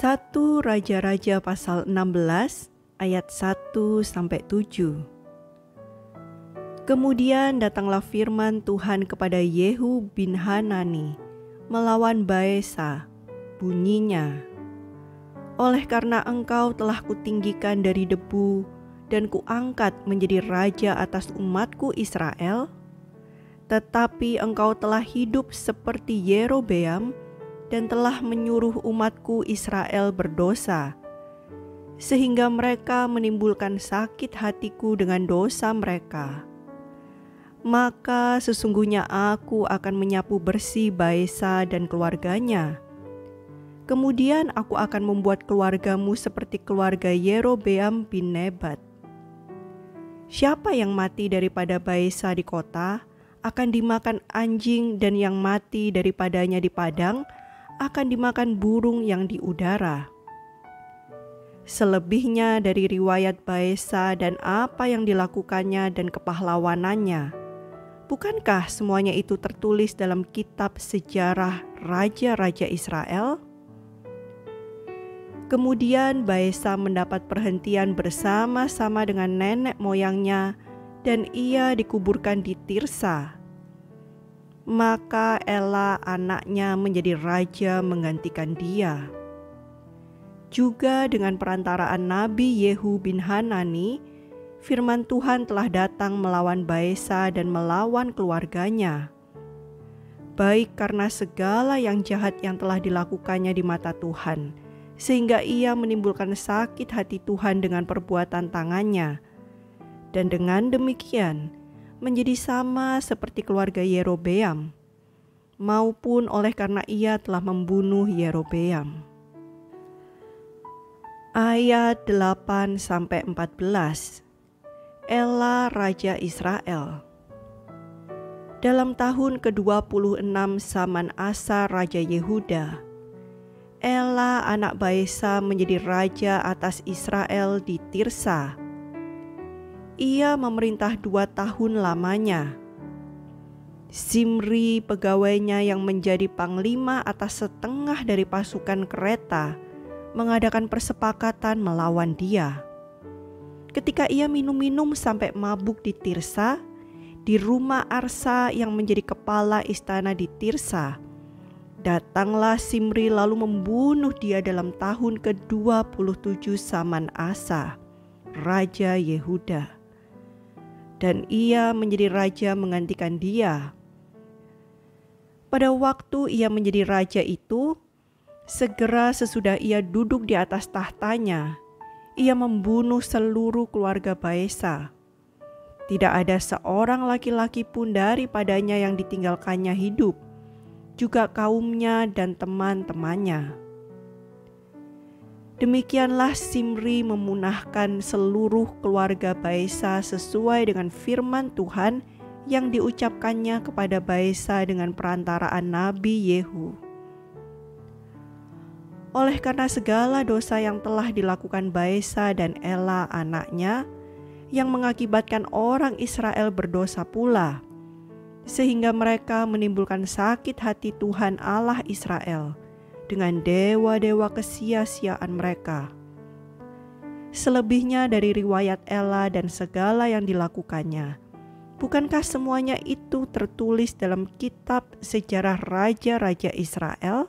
1 Raja-Raja pasal 16 ayat 1-7. Kemudian datanglah firman Tuhan kepada Yehu bin Hanani melawan Baesa, bunyinya, "Oleh karena engkau telah kutinggikan dari debu dan kuangkat menjadi raja atas umatku Israel, tetapi engkau telah hidup seperti Yerobeam dan telah menyuruh umatku Israel berdosa, sehingga mereka menimbulkan sakit hatiku dengan dosa mereka. Maka sesungguhnya aku akan menyapu bersih Baesa dan keluarganya. Kemudian aku akan membuat keluargamu seperti keluarga Yerobeam bin Nebat. Siapa yang mati daripada Baesa di kota akan dimakan anjing, dan yang mati daripadanya di padang akan dimakan burung yang di udara. Selebihnya dari riwayat Baesa dan apa yang dilakukannya dan kepahlawanannya, bukankah semuanya itu tertulis dalam kitab sejarah raja-raja Israel?" Kemudian Baesa mendapat perhentian bersama-sama dengan nenek moyangnya, dan ia dikuburkan di Tirsa. Maka Ela anaknya menjadi raja menggantikan dia. Juga dengan perantaraan Nabi Yehu bin Hanani, firman Tuhan telah datang melawan Baesa dan melawan keluarganya, baik karena segala yang jahat yang telah dilakukannya di mata Tuhan, sehingga ia menimbulkan sakit hati Tuhan dengan perbuatan tangannya, dan dengan demikian menjadi sama seperti keluarga Yerobeam, maupun oleh karena ia telah membunuh Yerobeam. Ayat 8-14. Ela Raja Israel. Dalam tahun ke-26 zaman Asa Raja Yehuda, Ela anak Baesa menjadi raja atas Israel di Tirsa. Ia memerintah 2 tahun lamanya. Zimri pegawainya yang menjadi panglima atas setengah dari pasukan kereta mengadakan persepakatan melawan dia. Ketika ia minum-minum sampai mabuk di Tirsa, di rumah Arsa yang menjadi kepala istana di Tirsa, datanglah Zimri lalu membunuh dia dalam tahun ke-27 zaman Asa, Raja Yehuda. Dan ia menjadi raja menggantikan dia. Pada waktu ia menjadi raja itu, segera sesudah ia duduk di atas tahtanya, ia membunuh seluruh keluarga Baesa. Tidak ada seorang laki-laki pun daripadanya yang ditinggalkannya hidup, juga kaumnya dan teman-temannya. Demikianlah Zimri memunahkan seluruh keluarga Baesa sesuai dengan firman Tuhan yang diucapkannya kepada Baesa dengan perantaraan Nabi Yehu. Oleh karena segala dosa yang telah dilakukan Baesa dan Ela anaknya, yang mengakibatkan orang Israel berdosa pula, sehingga mereka menimbulkan sakit hati Tuhan Allah Israel dengan dewa-dewa kesia-siaan mereka. Selebihnya dari riwayat Ela dan segala yang dilakukannya, bukankah semuanya itu tertulis dalam kitab sejarah raja-raja Israel?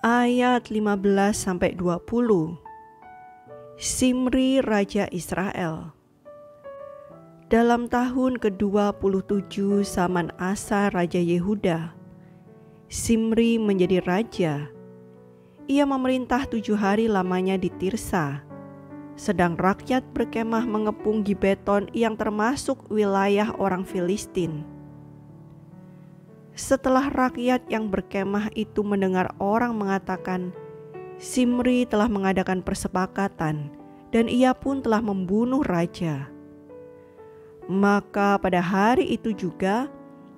Ayat 15-20. Zimri Raja Israel. Dalam tahun ke-27 zaman Asa Raja Yehuda, Zimri menjadi raja. Ia memerintah 7 hari lamanya di Tirsa, sedang rakyat berkemah mengepung Gibeton yang termasuk wilayah orang Filistin. Setelah rakyat yang berkemah itu mendengar orang mengatakan, Zimri telah mengadakan persepakatan dan ia pun telah membunuh raja, maka pada hari itu juga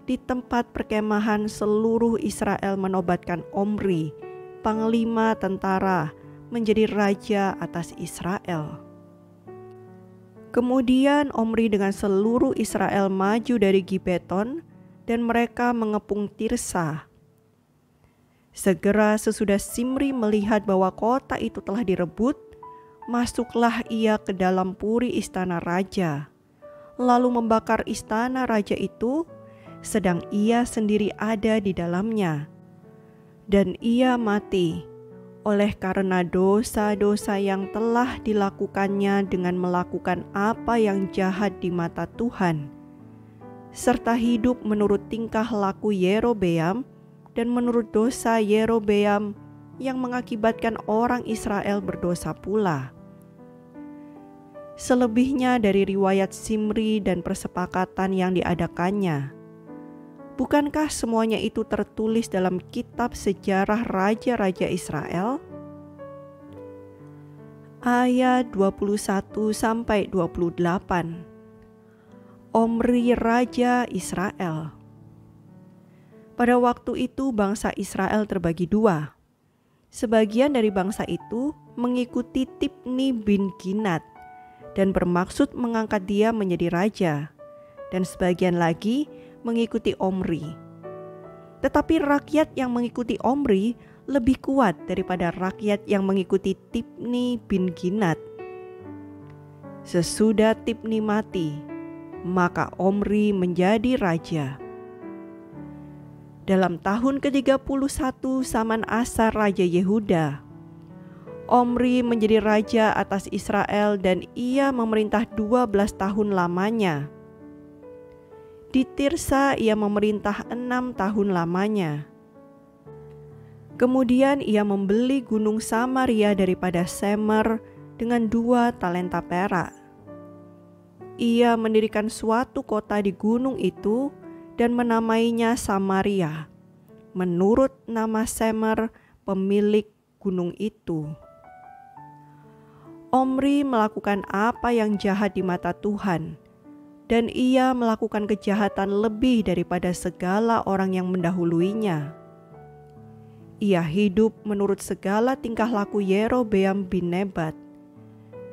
di tempat perkemahan seluruh Israel menobatkan Omri, panglima tentara, menjadi raja atas Israel. Kemudian Omri dengan seluruh Israel maju dari Gibeton dan mereka mengepung Tirsa. Segera sesudah Simri melihat bahwa kota itu telah direbut, masuklah ia ke dalam puri istana raja, lalu membakar istana raja itu, sedang ia sendiri ada di dalamnya. Dan ia mati oleh karena dosa-dosa yang telah dilakukannya dengan melakukan apa yang jahat di mata Tuhan, serta hidup menurut tingkah laku Yerobeam dan menurut dosa Yerobeam yang mengakibatkan orang Israel berdosa pula. Selebihnya dari riwayat Simri dan persepakatan yang diadakannya, bukankah semuanya itu tertulis dalam kitab sejarah raja-raja Israel? Ayat 21-28. Omri raja Israel. Pada waktu itu bangsa Israel terbagi dua. Sebagian dari bangsa itu mengikuti Tibni bin Ginat dan bermaksud mengangkat dia menjadi raja, dan sebagian lagi mengikuti Omri. Tetapi rakyat yang mengikuti Omri lebih kuat daripada rakyat yang mengikuti Tibni bin Ginat. Sesudah Tibni mati, maka Omri menjadi raja. Dalam tahun ke-31 zaman Asa Raja Yehuda, Omri menjadi raja atas Israel dan ia memerintah 12 tahun lamanya. Di Tirsa ia memerintah 6 tahun lamanya. Kemudian ia membeli gunung Samaria daripada Semer dengan 2 talenta perak. Ia mendirikan suatu kota di gunung itu dan menamainya Samaria, menurut nama Semer, pemilik gunung itu. Omri melakukan apa yang jahat di mata Tuhan, dan ia melakukan kejahatan lebih daripada segala orang yang mendahuluinya. Ia hidup menurut segala tingkah laku Yerobeam bin Nebat,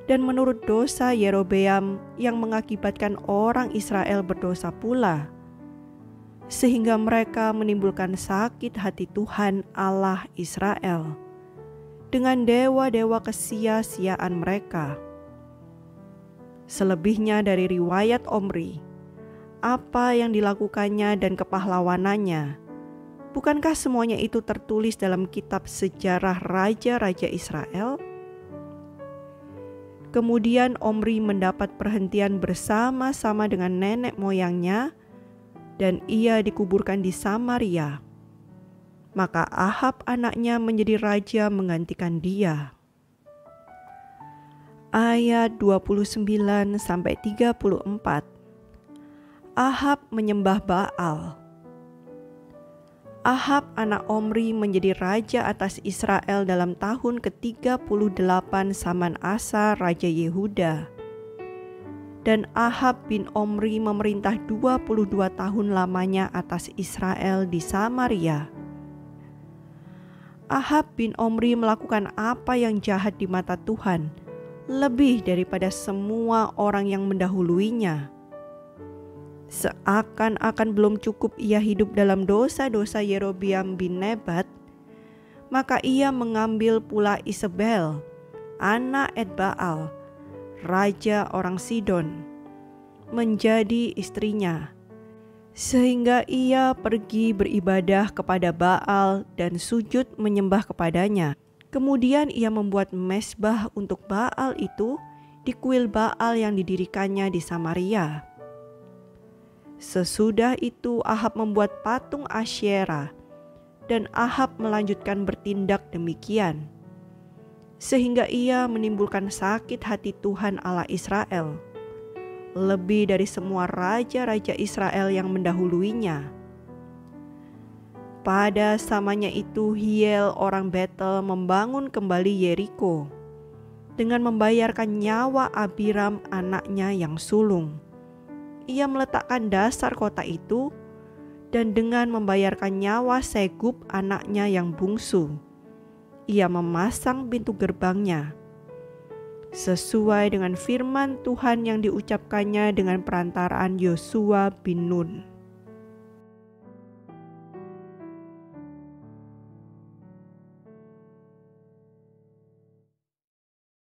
dan menurut dosa Yerobeam yang mengakibatkan orang Israel berdosa pula, sehingga mereka menimbulkan sakit hati Tuhan Allah Israel dengan dewa-dewa kesia-siaan mereka. Selebihnya dari riwayat Omri, apa yang dilakukannya dan kepahlawanannya, bukankah semuanya itu tertulis dalam kitab sejarah raja-raja Israel? Kemudian Omri mendapat perhentian bersama-sama dengan nenek moyangnya, dan ia dikuburkan di Samaria. Maka Ahab anaknya menjadi raja menggantikan dia. Ayat 29-34. Ahab menyembah Baal. Ahab anak Omri menjadi raja atas Israel dalam tahun ke-38 zaman Asa Raja Yehuda. Dan Ahab bin Omri memerintah 22 tahun lamanya atas Israel di Samaria. Ahab bin Omri melakukan apa yang jahat di mata Tuhan, lebih daripada semua orang yang mendahuluinya. Seakan-akan belum cukup ia hidup dalam dosa-dosa Yerobeam bin Nebat, maka ia mengambil pula Isabel, anak Etbaal, raja orang Sidon, menjadi istrinya, sehingga ia pergi beribadah kepada Baal dan sujud menyembah kepadanya. Kemudian ia membuat mezbah untuk Baal itu di kuil Baal yang didirikannya di Samaria. Sesudah itu Ahab membuat patung Asyera, dan Ahab melanjutkan bertindak demikian, sehingga ia menimbulkan sakit hati Tuhan Allah Israel, lebih dari semua raja-raja Israel yang mendahuluinya. Pada samanya itu Hiel orang Betel membangun kembali Yeriko dengan membayarkan nyawa Abiram anaknya yang sulung. Ia meletakkan dasar kota itu dan dengan membayarkan nyawa Segub anaknya yang bungsu, ia memasang pintu gerbangnya, sesuai dengan firman Tuhan yang diucapkannya dengan perantaraan Yosua bin Nun.